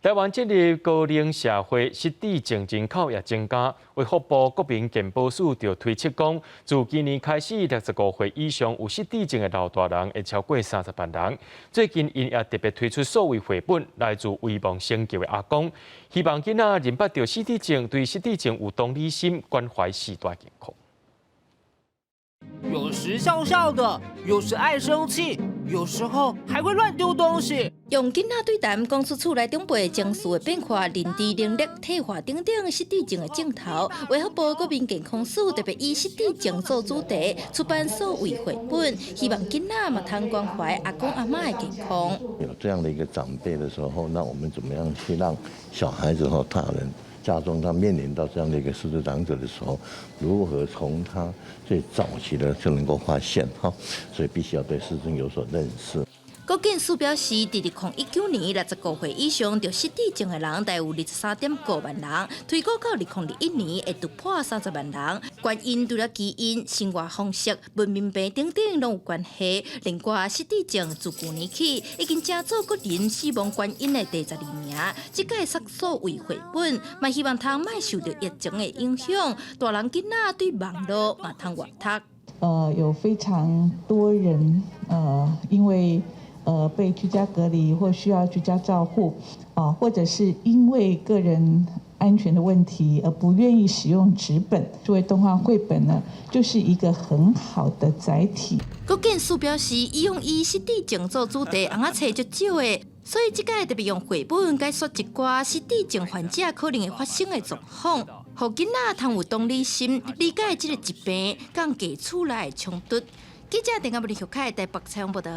台湾进入高龄社会，失智症人口也增加。为福部国民健保署就推测讲，自今年开始，65岁以上有失智症的老大人会超过30万人。最近因也特别推出数位绘本，来自威望升级的阿公，希望囡仔认捌到失智症，对失智症有同理心，关怀世代健康。有时笑笑的，有时爱生气，有时候还会乱丢东西。用囡仔对谈讲出厝内长辈情绪的变化、认知能力、退化等等失智症的症头。为福部国民健康署特别以失智症做主题，出版数位绘本，希望囡仔嘛通关怀阿公阿嬷的健康。有这样的一个长辈的时候，那我们怎么样去让小孩子和大人？家中他面临到这样的一个失智长者的时候，如何从他最早期的就能够发现哈，所以必须要对失智有所认识。国健署表示，伫2019年65岁以上得失智症的人大有23.9万人，推估到2021年会突破30万人。原因除了基因、生活方式、文明病等等拢有关系。另外，失智症自去年起已经正做国人死亡原因的第12名。这届杀数位绘本，嘛希望通莫受到疫情的影响，大人囡仔对网络嘛通阅读。有非常多人因为被居家隔离或需要居家照护，或者是因为个人安全的问题而不愿意使用纸本，作为动画绘本呢，就是一个很好的载体。国健署表示，伊用以失智症做主题，红仔册足少的，所以这届特别用绘本解说一寡失智症患者可能会发生的状况，互囡仔通有同理心，理解这个疾病，降低厝内的冲突。记者陈嘉文、李秀凯台北采访报道。